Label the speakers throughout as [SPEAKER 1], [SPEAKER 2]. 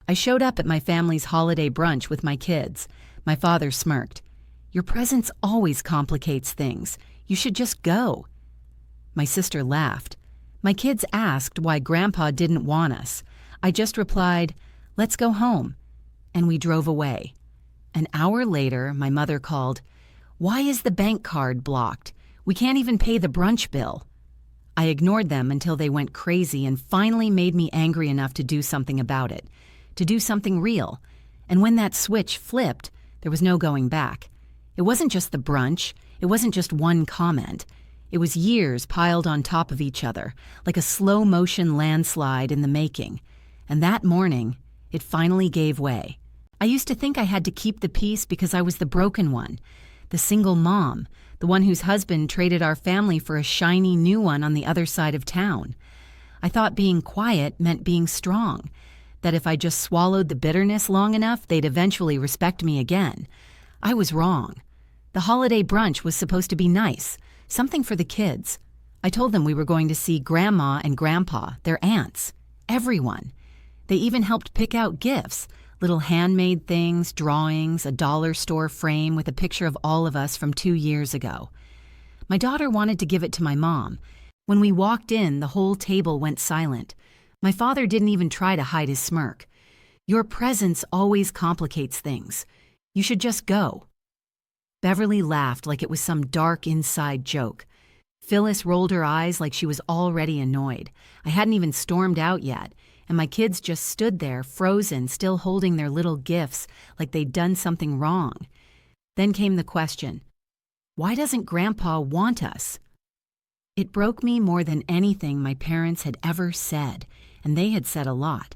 [SPEAKER 1] I showed up at my family's holiday brunch with my kids. My father smirked. "Your presence always complicates things. You should just go." My sister laughed. My kids asked why Grandpa didn't want us. I just replied, "Let's go home." And we drove away. An hour later, my mother called, "Why is the bank card blocked? We can't even pay the brunch bill." I ignored them until they went crazy and finally made me angry enough to do something about it, to do something real. And when that switch flipped, there was no going back. It wasn't just the brunch. It wasn't just one comment. It was years piled on top of each other, like a slow-motion landslide in the making. And that morning, it finally gave way. I used to think I had to keep the peace because I was the broken one, the single mom, the one whose husband traded our family for a shiny new one on the other side of town. I thought being quiet meant being strong, that if I just swallowed the bitterness long enough, they'd eventually respect me again. I was wrong. The holiday brunch was supposed to be nice, something for the kids. I told them we were going to see Grandma and Grandpa, their aunts, everyone. They even helped pick out gifts, little handmade things, drawings, a dollar store frame with a picture of all of us from 2 years ago. My daughter wanted to give it to my mom. When we walked in, the whole table went silent. My father didn't even try to hide his smirk. "Your presence always complicates things. You should just go." Beverly laughed like it was some dark inside joke. Phyllis rolled her eyes like she was already annoyed. I hadn't even stormed out yet, and my kids just stood there, frozen, still holding their little gifts like they'd done something wrong. Then came the question, why doesn't Grandpa want us? It broke me more than anything my parents had ever said, and they had said a lot.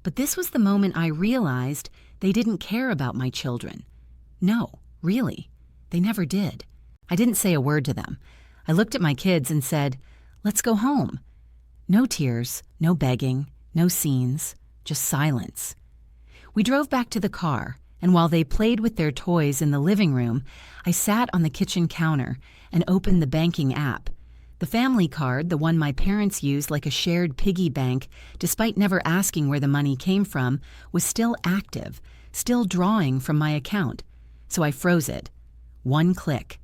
[SPEAKER 1] But this was the moment I realized they didn't care about my children. No, really, they never did. I didn't say a word to them. I looked at my kids and said, "Let's go home." No tears, no begging, no scenes, just silence. We drove back to the car, and while they played with their toys in the living room, I sat on the kitchen counter and opened the banking app. The family card, the one my parents used like a shared piggy bank, despite never asking where the money came from, was still active, still drawing from my account. So I froze it. One click.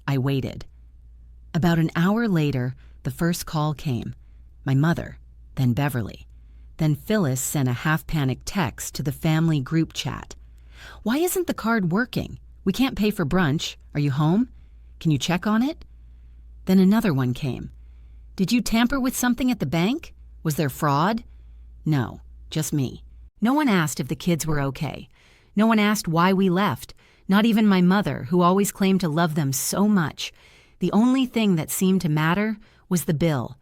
[SPEAKER 1] I waited. About an hour later, the first call came. My mother, then Beverly. Then Phyllis sent a half-panicked text to the family group chat. "Why isn't the card working? We can't pay for brunch. Are you home? Can you check on it?" Then another one came. "Did you tamper with something at the bank? Was there fraud?" No, just me. No one asked if the kids were okay. No one asked why we left, not even my mother, who always claimed to love them so much. The only thing that seemed to matter was the bill.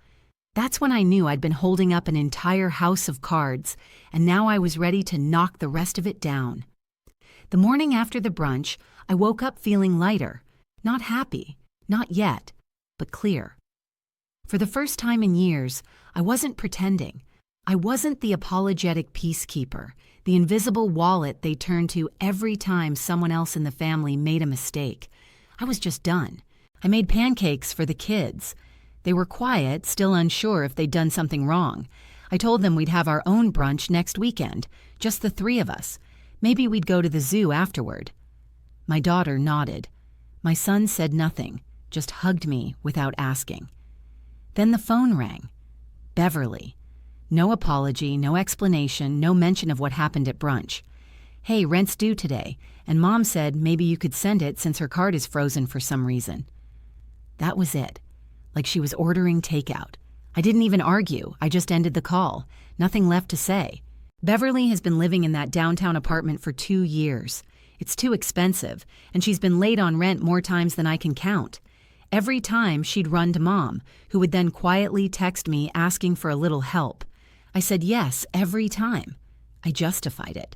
[SPEAKER 1] That's when I knew I'd been holding up an entire house of cards, and now I was ready to knock the rest of it down. The morning after the brunch, I woke up feeling lighter. Not happy, not yet, but clear. For the first time in years, I wasn't pretending. I wasn't the apologetic peacekeeper, the invisible wallet they turned to every time someone else in the family made a mistake. I was just done. I made pancakes for the kids. They were quiet, still unsure if they'd done something wrong. I told them we'd have our own brunch next weekend, just the 3 of us. Maybe we'd go to the zoo afterward. My daughter nodded. My son said nothing, just hugged me without asking. Then the phone rang. Beverly. No apology, no explanation, no mention of what happened at brunch. "Hey, rent's due today, and Mom said maybe you could send it since her card is frozen for some reason." That was it. Like she was ordering takeout. I didn't even argue. I just ended the call. Nothing left to say. Beverly has been living in that downtown apartment for 2 years. It's too expensive, and she's been late on rent more times than I can count. Every time she'd run to Mom, who would then quietly text me asking for a little help. I said yes every time. I justified it.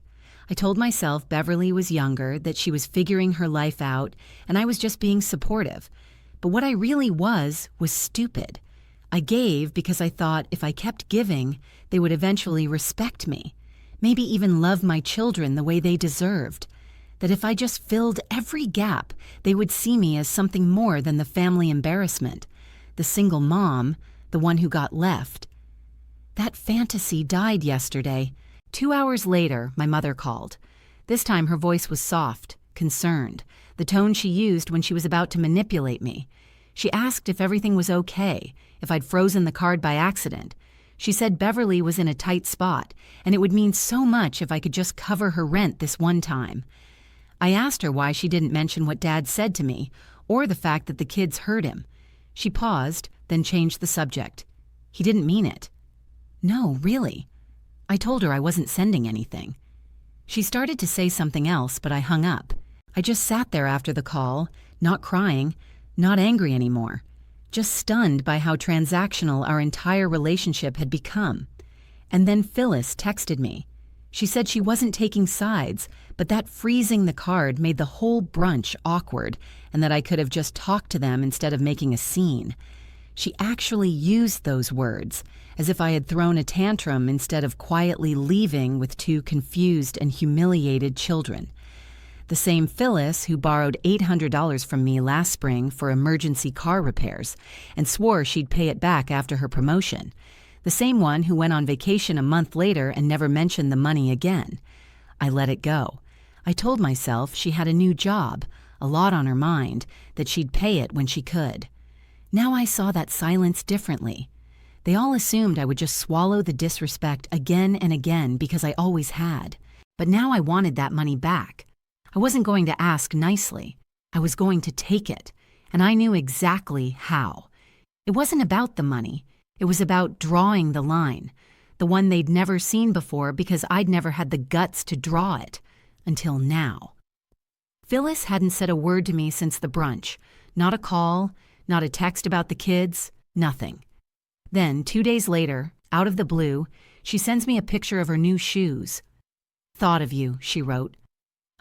[SPEAKER 1] I told myself Beverly was younger, that she was figuring her life out, and I was just being supportive. But what I really was stupid. I gave because I thought if I kept giving, they would eventually respect me, maybe even love my children the way they deserved. That if I just filled every gap, they would see me as something more than the family embarrassment, the single mom, the one who got left. That fantasy died yesterday, 2 hours later, my mother called. This time her voice was soft, concerned, the tone she used when she was about to manipulate me. She asked if everything was okay, if I'd frozen the card by accident. She said Beverly was in a tight spot, and it would mean so much if I could just cover her rent this one time. I asked her why she didn't mention what Dad said to me, or the fact that the kids hurt him. She paused, then changed the subject. He didn't mean it. No, really. I told her I wasn't sending anything. She started to say something else, but I hung up. I just sat there after the call, not crying, not angry anymore, just stunned by how transactional our entire relationship had become. And then Phyllis texted me. She said she wasn't taking sides, but that freezing the card made the whole brunch awkward, and that I could have just talked to them instead of making a scene. She actually used those words, as if I had thrown a tantrum instead of quietly leaving with two confused and humiliated children. The same Phyllis who borrowed $800 from me last spring for emergency car repairs and swore she'd pay it back after her promotion. The same one who went on vacation a month later and never mentioned the money again. I let it go. I told myself she had a new job, a lot on her mind, that she'd pay it when she could. Now I saw that silence differently. They all assumed I would just swallow the disrespect again and again because I always had. But now I wanted that money back. I wasn't going to ask nicely. I was going to take it, and I knew exactly how. It wasn't about the money. It was about drawing the line, the one they'd never seen before because I'd never had the guts to draw it, until now. Phyllis hadn't said a word to me since the brunch. Not a call, not a text about the kids, nothing. Then, 2 days later, out of the blue, she sends me a picture of her new shoes. "Thought of you," she wrote.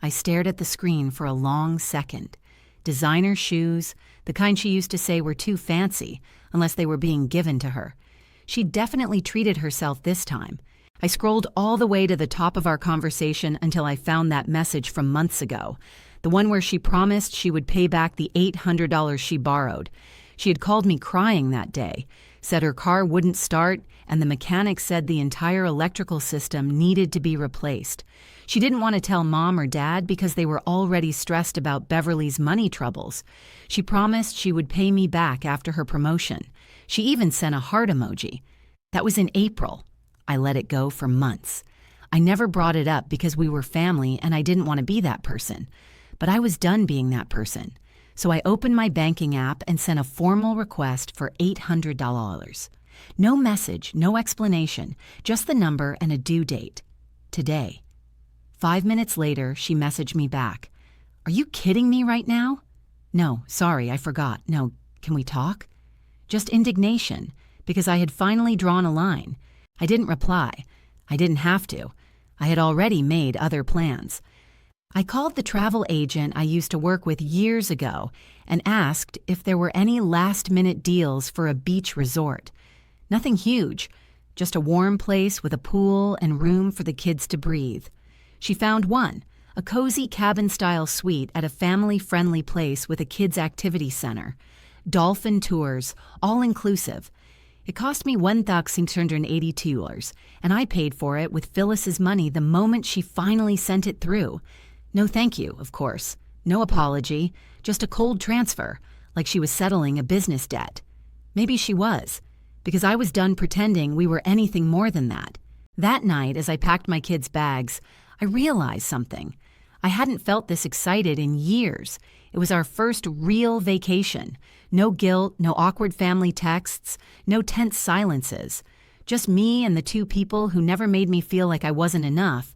[SPEAKER 1] I stared at the screen for a long second. Designer shoes, the kind she used to say were too fancy, unless they were being given to her. She definitely treated herself this time. I scrolled all the way to the top of our conversation until I found that message from months ago, the one where she promised she would pay back the $800 she borrowed. She had called me crying that day, said her car wouldn't start, and the mechanic said the entire electrical system needed to be replaced. She didn't want to tell Mom or Dad because they were already stressed about Beverly's money troubles. She promised she would pay me back after her promotion. She even sent a heart emoji. That was in April. I let it go for months. I never brought it up because we were family and I didn't want to be that person. But I was done being that person. So I opened my banking app and sent a formal request for $800. No message, no explanation, just the number and a due date. Today. 5 minutes later, she messaged me back. "Are you kidding me right now?" "No, sorry, I forgot. No, can we talk?" Just indignation, because I had finally drawn a line. I didn't reply. I didn't have to. I had already made other plans. I called the travel agent I used to work with years ago and asked if there were any last-minute deals for a beach resort. Nothing huge, just a warm place with a pool and room for the kids to breathe. She found one, a cozy cabin-style suite at a family-friendly place with a kids' activity center. Dolphin tours, all-inclusive. It cost me $1,682, and I paid for it with Phyllis's money the moment she finally sent it through. No thank you, of course. No apology, just a cold transfer, like she was settling a business debt. Maybe she was, because I was done pretending we were anything more than that. That night, as I packed my kids' bags, I realized something. I hadn't felt this excited in years. It was our first real vacation. No guilt, no awkward family texts, no tense silences. Just me and the two people who never made me feel like I wasn't enough.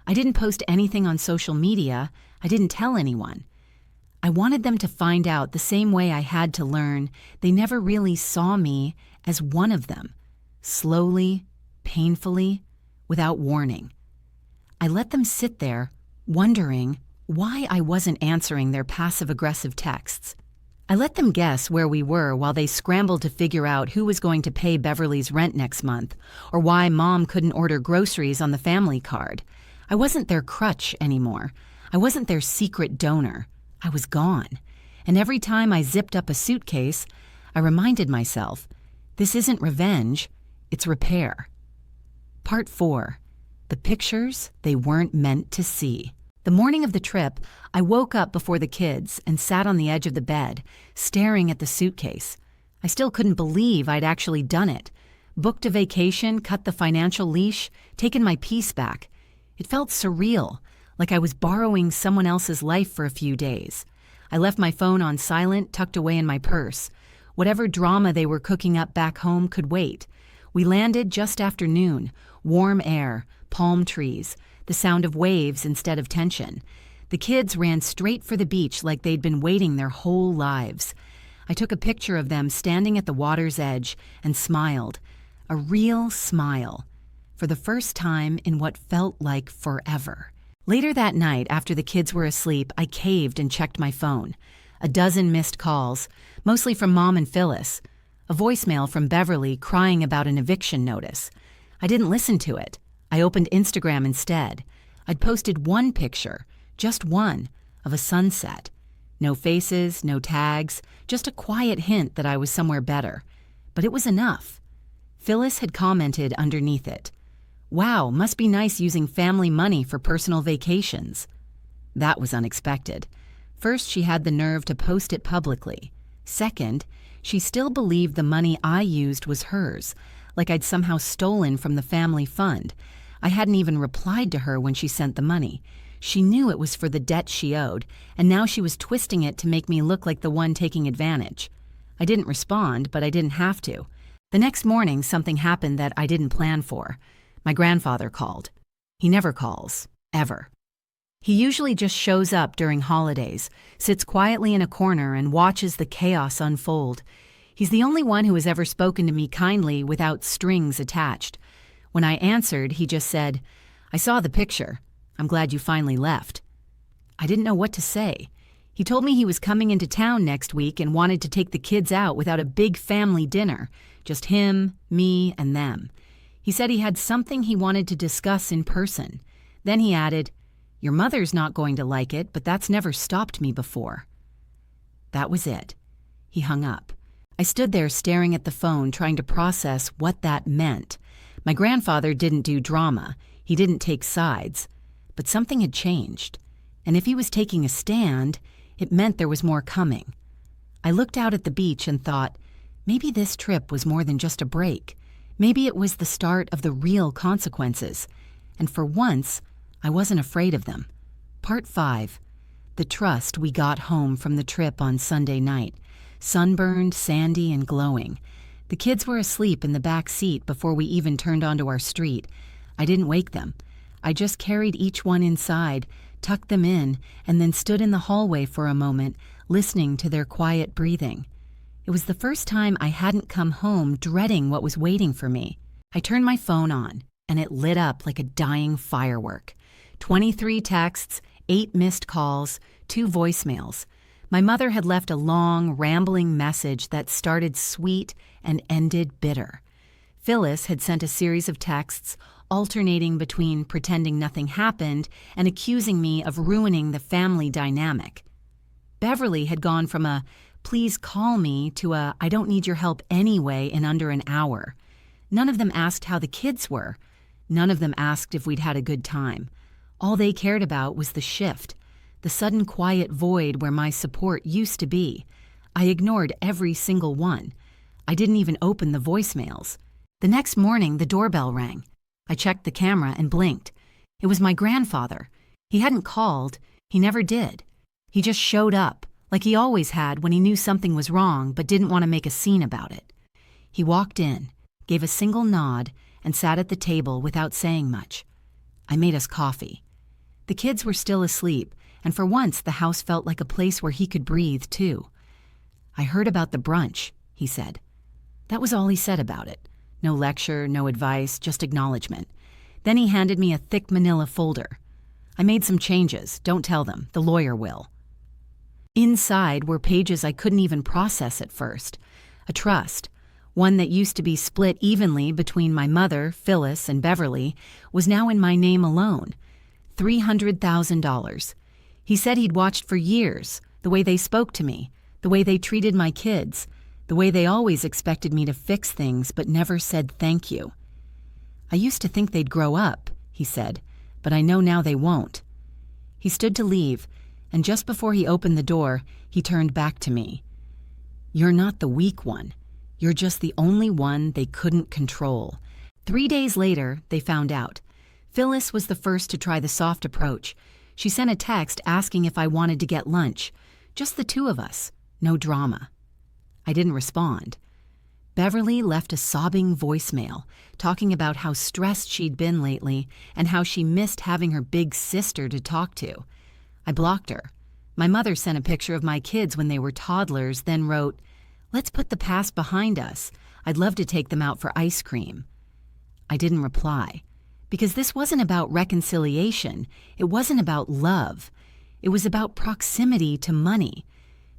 [SPEAKER 1] I didn't post anything on social media. I didn't tell anyone. I wanted them to find out the same way I had to learn they never really saw me as one of them. Slowly, painfully, without warning. I let them sit there, wondering why I wasn't answering their passive-aggressive texts. I let them guess where we were while they scrambled to figure out who was going to pay Beverly's rent next month, or why Mom couldn't order groceries on the family card. I wasn't their crutch anymore. I wasn't their secret donor. I was gone. And every time I zipped up a suitcase, I reminded myself, this isn't revenge, it's repair. Part 4. The pictures they weren't meant to see. The morning of the trip, I woke up before the kids and sat on the edge of the bed, staring at the suitcase. I still couldn't believe I'd actually done it. Booked a vacation, cut the financial leash, taken my peace back. It felt surreal, like I was borrowing someone else's life for a few days. I left my phone on silent, tucked away in my purse. Whatever drama they were cooking up back home could wait. We landed just after noon. Warm air, palm trees, the sound of waves instead of tension. The kids ran straight for the beach like they'd been waiting their whole lives. I took a picture of them standing at the water's edge and smiled. A real smile. For the first time in what felt like forever. Later that night, after the kids were asleep, I caved and checked my phone. A dozen missed calls, mostly from Mom and Phyllis. A voicemail from Beverly crying about an eviction notice. I didn't listen to it. I opened Instagram instead. I'd posted one picture, just one, of a sunset. No faces, no tags, just a quiet hint that I was somewhere better. But it was enough. Phyllis had commented underneath it. "Wow, must be nice using family money for personal vacations." That was unexpected. First, she had the nerve to post it publicly. Second, she still believed the money I used was hers, like I'd somehow stolen from the family fund. I hadn't even replied to her when she sent the money. She knew it was for the debt she owed, and now she was twisting it to make me look like the one taking advantage. I didn't respond, but I didn't have to. The next morning, something happened that I didn't plan for. My grandfather called. He never calls, ever. He usually just shows up during holidays, sits quietly in a corner and watches the chaos unfold. He's the only one who has ever spoken to me kindly without strings attached. When I answered, he just said, "I saw the picture. I'm glad you finally left." I didn't know what to say. He told me he was coming into town next week and wanted to take the kids out without a big family dinner, just him, me, and them. He said he had something he wanted to discuss in person. Then he added, "Your mother's not going to like it, but that's never stopped me before." That was it. He hung up. I stood there staring at the phone, trying to process what that meant. My grandfather didn't do drama. He didn't take sides. But something had changed. And if he was taking a stand, it meant there was more coming. I looked out at the beach and thought, maybe this trip was more than just a break. Maybe it was the start of the real consequences. And for once, I wasn't afraid of them. Part 5. The trust we got home from the trip on Sunday night. Sunburned, sandy, and glowing. The kids were asleep in the back seat before we even turned onto our street. I didn't wake them. I just carried each one inside, tucked them in, and then stood in the hallway for a moment, listening to their quiet breathing. It was the first time I hadn't come home dreading what was waiting for me. I turned my phone on, and it lit up like a dying firework. 23 texts, 8 missed calls, 2 voicemails. My mother had left a long, rambling message that started sweet and ended bitter. Phyllis had sent a series of texts, alternating between pretending nothing happened and accusing me of ruining the family dynamic. Beverly had gone from a "please call me" to a "I don't need your help anyway" in under an hour. None of them asked how the kids were. None of them asked if we'd had a good time. All they cared about was the shift, the sudden quiet void where my support used to be. I ignored every single one. I didn't even open the voicemails. The next morning, the doorbell rang. I checked the camera and blinked. It was my grandfather. He hadn't called. He never did. He just showed up, like he always had when he knew something was wrong but didn't want to make a scene about it. He walked in, gave a single nod, and sat at the table without saying much. I made us coffee. The kids were still asleep, and for once the house felt like a place where he could breathe, too. "I heard about the brunch," he said. That was all he said about it. No lecture, no advice, just acknowledgement. Then he handed me a thick manila folder. "I made some changes. Don't tell them. The lawyer will." Inside were pages I couldn't even process at first. A trust, one that used to be split evenly between my mother, Phyllis, and Beverly, was now in my name alone. $300,000. He said he'd watched for years, the way they spoke to me, the way they treated my kids, the way they always expected me to fix things but never said thank you. "I used to think they'd grow up," he said, "but I know now they won't." He stood to leave, and just before he opened the door, he turned back to me. "You're not the weak one. You're just the only one they couldn't control." 3 days later, they found out. Phyllis was the first to try the soft approach. She sent a text asking if I wanted to get lunch. Just the two of us. No drama. I didn't respond. Beverly left a sobbing voicemail, talking about how stressed she'd been lately and how she missed having her big sister to talk to. I blocked her. My mother sent a picture of my kids when they were toddlers, then wrote, "Let's put the past behind us. I'd love to take them out for ice cream." I didn't reply, because this wasn't about reconciliation. It wasn't about love. It was about proximity to money.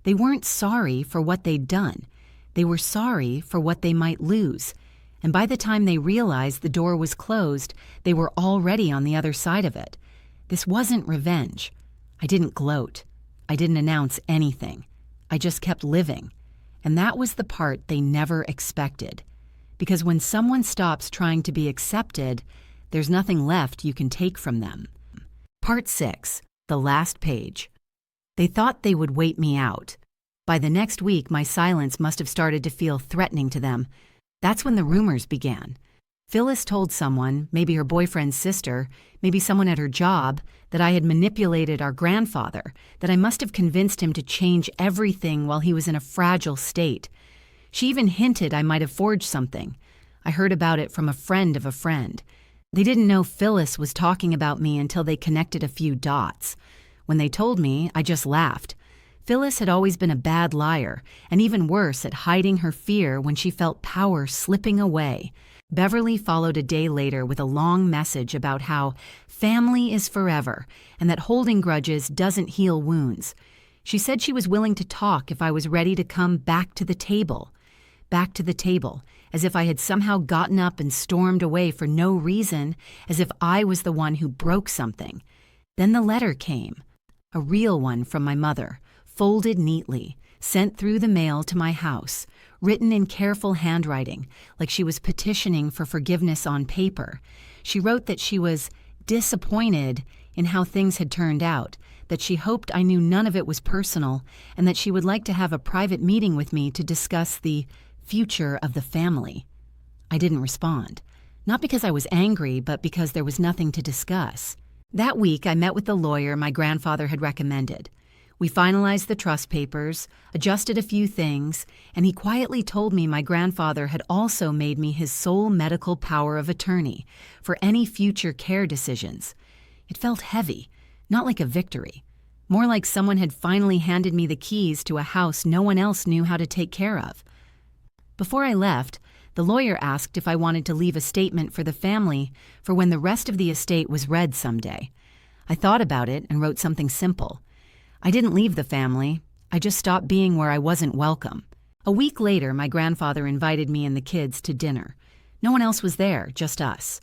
[SPEAKER 1] They weren't sorry for what they'd done. They were sorry for what they might lose. And by the time they realized the door was closed, they were already on the other side of it. This wasn't revenge. I didn't gloat. I didn't announce anything. I just kept living. And that was the part they never expected. Because when someone stops trying to be accepted, there's nothing left you can take from them. Part 6, the last page. They thought they would wait me out. By the next week, my silence must have started to feel threatening to them. That's when the rumors began. Phyllis told someone, maybe her boyfriend's sister, maybe someone at her job, that I had manipulated our grandfather, that I must have convinced him to change everything while he was in a fragile state. She even hinted I might have forged something. I heard about it from a friend of a friend. They didn't know Phyllis was talking about me until they connected a few dots. When they told me, I just laughed. Phyllis had always been a bad liar, and even worse at hiding her fear when she felt power slipping away. Beverly followed a day later with a long message about how family is forever and that holding grudges doesn't heal wounds. She said she was willing to talk if I was ready to come back to the table. Back to the table, as if I had somehow gotten up and stormed away for no reason, as if I was the one who broke something. Then the letter came, a real one from my mother, folded neatly, sent through the mail to my house, written in careful handwriting, like she was petitioning for forgiveness on paper. She wrote that she was disappointed in how things had turned out, that she hoped I knew none of it was personal, and that she would like to have a private meeting with me to discuss the future of the family. I didn't respond, not because I was angry, but because there was nothing to discuss. That week, I met with the lawyer my grandfather had recommended. We finalized the trust papers, adjusted a few things, and he quietly told me my grandfather had also made me his sole medical power of attorney for any future care decisions. It felt heavy, not like a victory, more like someone had finally handed me the keys to a house no one else knew how to take care of. Before I left, the lawyer asked if I wanted to leave a statement for the family for when the rest of the estate was read someday. I thought about it and wrote something simple. I didn't leave the family. I just stopped being where I wasn't welcome. A week later, my grandfather invited me and the kids to dinner. No one else was there, just us.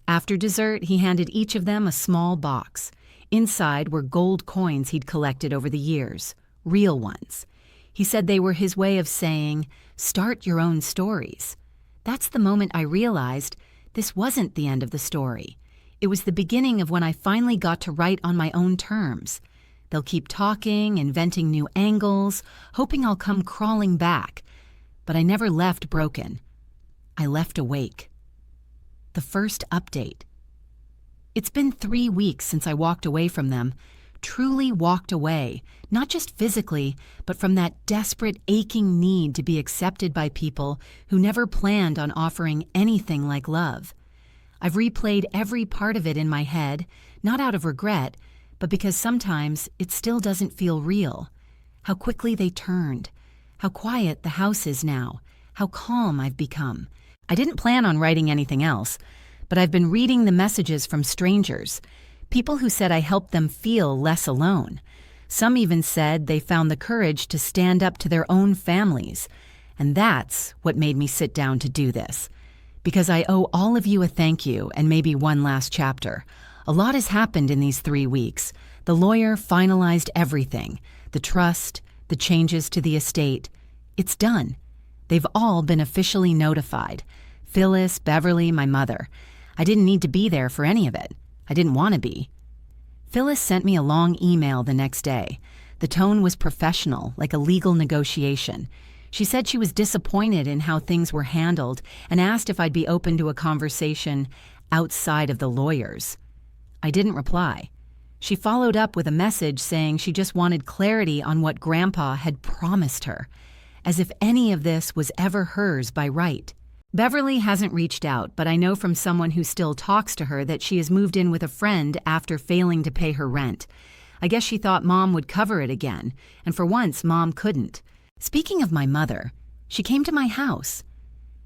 [SPEAKER 1] After dessert, he handed each of them a small box. Inside were gold coins he'd collected over the years, real ones. He said they were his way of saying, "Start your own stories." That's the moment I realized this wasn't the end of the story. It was the beginning of when I finally got to write on my own terms. They'll keep talking, inventing new angles, hoping I'll come crawling back. But I never left broken. I left awake. The first update. It's been 3 weeks since I walked away from them, truly walked away, not just physically, but from that desperate, aching need to be accepted by people who never planned on offering anything like love. I've replayed every part of it in my head, not out of regret, but because sometimes it still doesn't feel real. How quickly they turned, how quiet the house is now, how calm I've become. I didn't plan on writing anything else, but I've been reading the messages from strangers, people who said I helped them feel less alone. Some even said they found the courage to stand up to their own families, and that's what made me sit down to do this. Because I owe all of you a thank you and maybe one last chapter. A lot has happened in these 3 weeks. The lawyer finalized everything, the trust, the changes to the estate. It's done. They've all been officially notified. Phyllis, Beverly, my mother. I didn't need to be there for any of it. I didn't want to be. Phyllis sent me a long email the next day. The tone was professional, like a legal negotiation. She said she was disappointed in how things were handled and asked if I'd be open to a conversation outside of the lawyers. I didn't reply. She followed up with a message saying she just wanted clarity on what Grandpa had promised her, as if any of this was ever hers by right. Beverly hasn't reached out, but I know from someone who still talks to her that she has moved in with a friend after failing to pay her rent. I guess she thought Mom would cover it again, and for once, Mom couldn't. Speaking of my mother, she came to my house.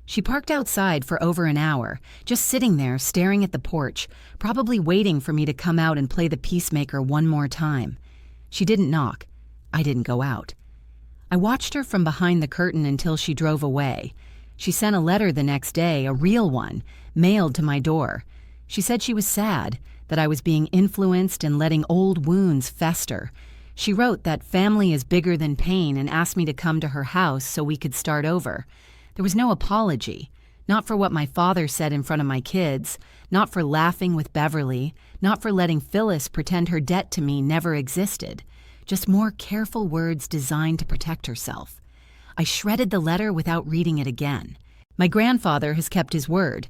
[SPEAKER 1] She parked outside for over an hour, just sitting there staring at the porch, probably waiting for me to come out and play the peacemaker one more time. She didn't knock. I didn't go out. I watched her from behind the curtain until she drove away. She sent a letter the next day, a real one, mailed to my door. She said she was sad, that I was being influenced and letting old wounds fester. She wrote that family is bigger than pain and asked me to come to her house so we could start over. There was no apology, not for what my father said in front of my kids, not for laughing with Beverly, not for letting Phyllis pretend her debt to me never existed, just more careful words designed to protect herself. I shredded the letter without reading it again. My grandfather has kept his word.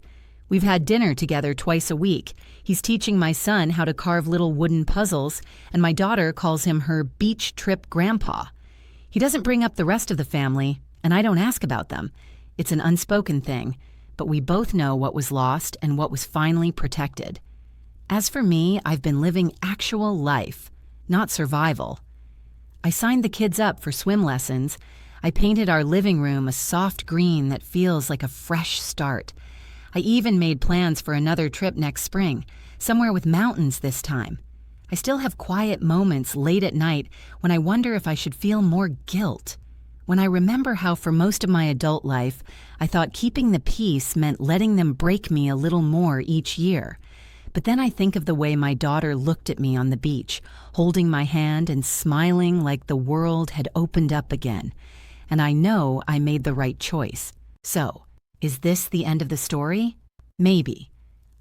[SPEAKER 1] We've had dinner together twice a week. He's teaching my son how to carve little wooden puzzles, and my daughter calls him her beach trip grandpa. He doesn't bring up the rest of the family, and I don't ask about them. It's an unspoken thing, but we both know what was lost and what was finally protected. As for me, I've been living actual life, not survival. I signed the kids up for swim lessons. I painted our living room a soft green that feels like a fresh start. I even made plans for another trip next spring, somewhere with mountains this time. I still have quiet moments late at night when I wonder if I should feel more guilt. When I remember how for most of my adult life, I thought keeping the peace meant letting them break me a little more each year. But then I think of the way my daughter looked at me on the beach, holding my hand and smiling like the world had opened up again. And I know I made the right choice. So, is this the end of the story? Maybe.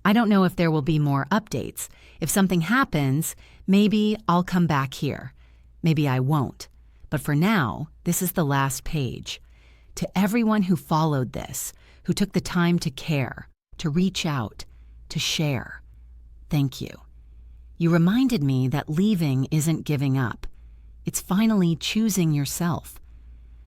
[SPEAKER 1] I don't know if there will be more updates. If something happens, maybe I'll come back here. Maybe I won't. But for now, this is the last page. To everyone who followed this, who took the time to care, to reach out, to share, thank you. You reminded me that leaving isn't giving up. It's finally choosing yourself.